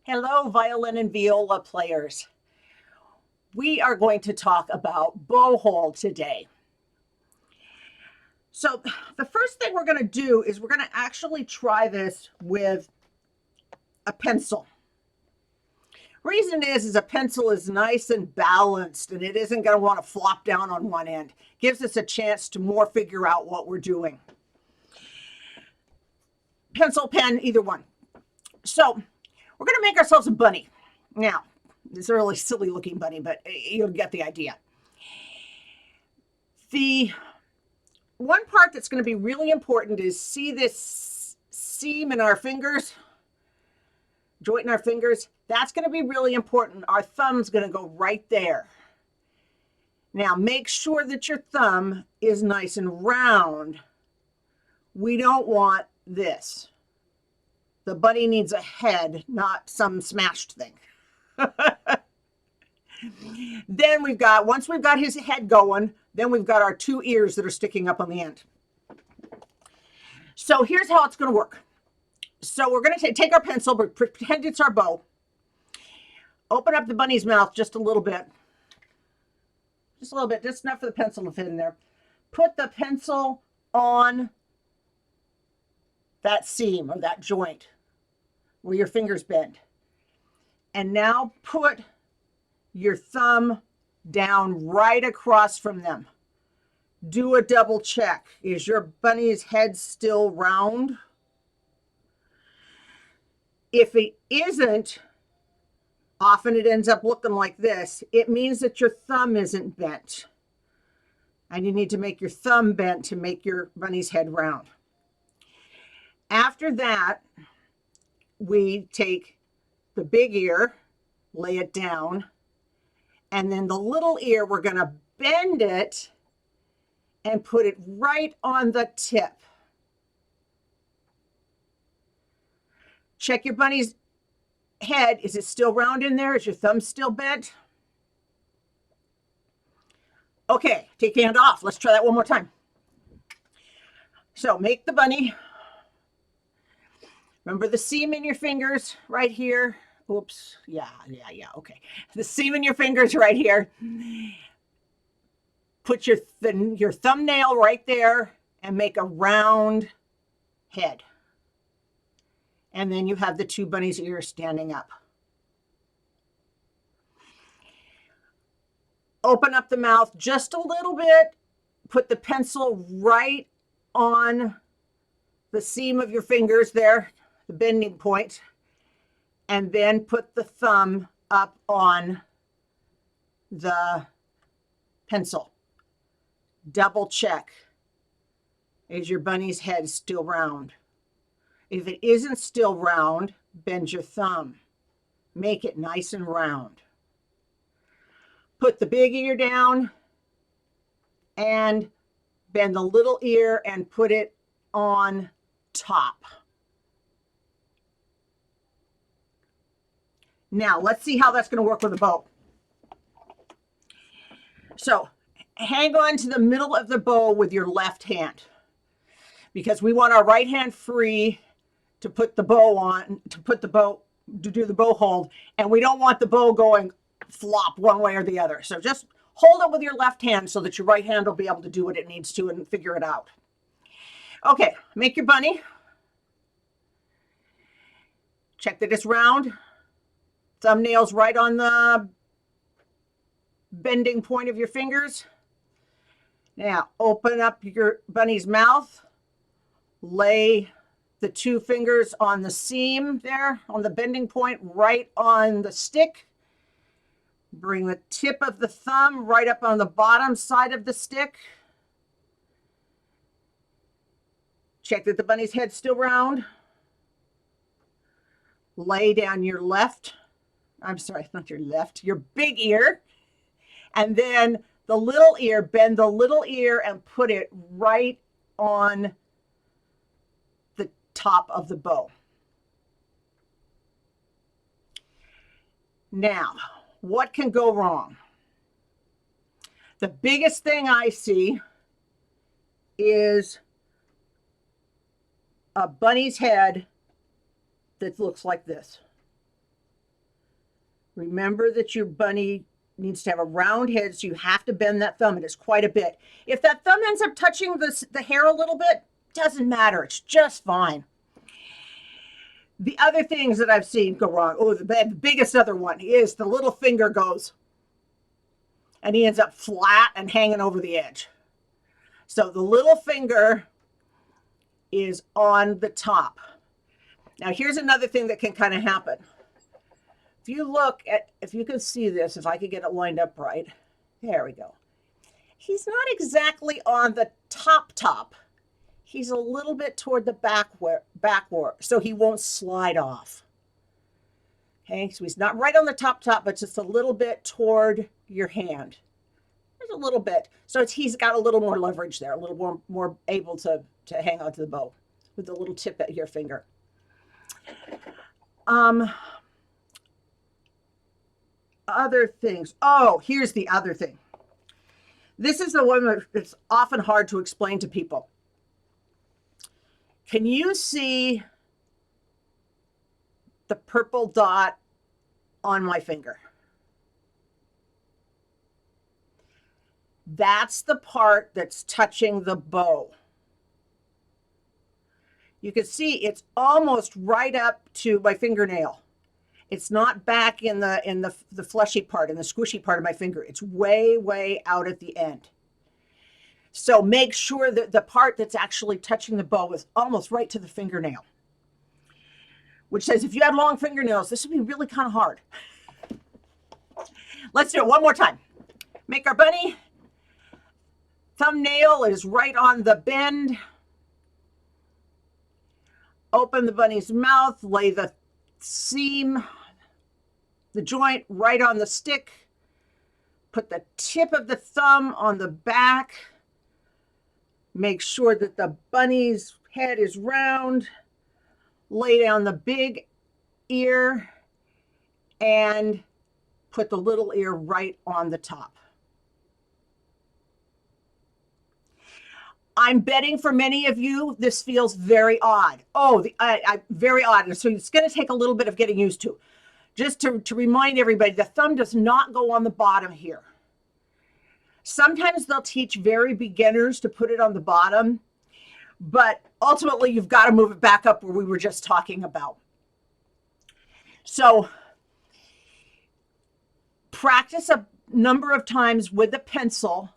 Hello, violin and viola players. We are going to talk about bow hold today. So the first thing we're going to do is we're going to actually try this with a pencil. Reason is a pencil is nice and balanced and it isn't going to want to flop down on one end. Gives us a chance to more figure out what we're doing. Pencil, pen, either one. So we're going to make ourselves a bunny. Now, it's a really silly looking bunny, but you'll get the idea. The one part that's going to be really important is see this seam in our fingers, joint in our fingers. That's going to be really important. Our thumb's going to go right there. Now make sure that your thumb is nice and round. We don't want this. The bunny needs a head, not some smashed thing. Then once we've got his head going, then we've got our two ears that are sticking up on the end. So here's how it's going to work. So we're going to take our pencil, but pretend it's our bow. Open up the bunny's mouth just a little bit. Just a little bit, just enough for the pencil to fit in there. Put the pencil on that seam or that joint where your fingers bend. And now put your thumb down right across from them. Do a double check. Is your bunny's head still round? If it isn't, often it ends up looking like this. It means that your thumb isn't bent. And you need to make your thumb bent to make your bunny's head round. After that, we take the big ear, lay it down, and then the little ear, we're going to bend it and put it right on the tip. Check your bunny's head. Is it still round in there? Is your thumb still bent? Okay, take your hand off. Let's try that one more time. So make the bunny. Remember the seam in your fingers right here. Oops. Yeah. Okay. The seam in your fingers right here. Put your thumbnail right there and make a round head. And then you have the two bunny's ears standing up. Open up the mouth just a little bit. Put the pencil right on the seam of your fingers there, the bending point. And then put the thumb up on the pencil. Double check. Is your bunny's head still round? If it isn't still round, bend your thumb. Make it nice and round. Put the big ear down and bend the little ear and put it on top. Now, let's see how that's going to work with a bow. So, hang on to the middle of the bow with your left hand because we want our right hand free to put the bow on, to do the bow hold, and we don't want the bow going flop one way or the other. So just hold it with your left hand so that your right hand will be able to do what it needs to and figure it out. Okay, make your bunny. Check that it's round. Thumbnails right on the bending point of your fingers. Now open up your bunny's mouth. Lay the two fingers on the seam there, on the bending point, right on the stick. Bring the tip of the thumb right up on the bottom side of the stick. Check that the bunny's head's still round. Lay down your your big ear. And then the little ear, bend the little ear and put it right on the top of the bow. Now, what can go wrong? The biggest thing I see is a bunny's head that looks like this. Remember that your bunny needs to have a round head, so you have to bend that thumb. It is quite a bit. If that thumb ends up touching the hair a little bit, doesn't matter. It's just fine. The other things that I've seen go wrong, the biggest other one is the little finger goes and he ends up flat and hanging over the edge. So the little finger is on the top. Now here's another thing that can kind of happen. If you look at, if you can see this, if I could get it lined up right, there we go. He's not exactly on the top. He's a little bit toward the backward, so he won't slide off. Okay, so he's not right on the top, but just a little bit toward your hand. Just a little bit. So he's got a little more leverage there, a little more able to hang on to the bow with the little tip at your finger. Other things. Oh, here's the other thing. This is the one that's often hard to explain to people. Can you see the purple dot on my finger? That's the part that's touching the bow. You can see it's almost right up to my fingernail. It's not back in the fleshy part, in the squishy part of my finger. It's way out at the end. So make sure that the part that's actually touching the bow is almost right to the fingernail. Which says if you have long fingernails, this would be really kind of hard. Let's do it one more time. Make our bunny. Thumbnail is right on the bend. Open the bunny's mouth, lay the seam, the joint right on the stick. Put the tip of the thumb on the back. Make sure that the bunny's head is round. Lay down the big ear and put the little ear right on the top. I'm betting for many of you, this feels very odd. Oh, very odd. So it's going to take a little bit of getting used to. Just to remind everybody, the thumb does not go on the bottom here. Sometimes they'll teach very beginners to put it on the bottom, but ultimately you've got to move it back up where we were just talking about. So practice a number of times with the pencil,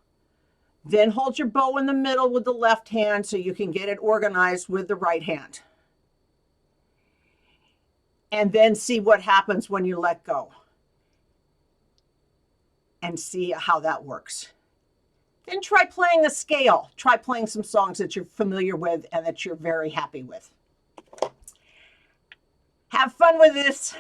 then hold your bow in the middle with the left hand so you can get it organized with the right hand. And then see what happens when you let go. And see how that works. Then try playing a scale. Try playing some songs that you're familiar with and that you're very happy with. Have fun with this.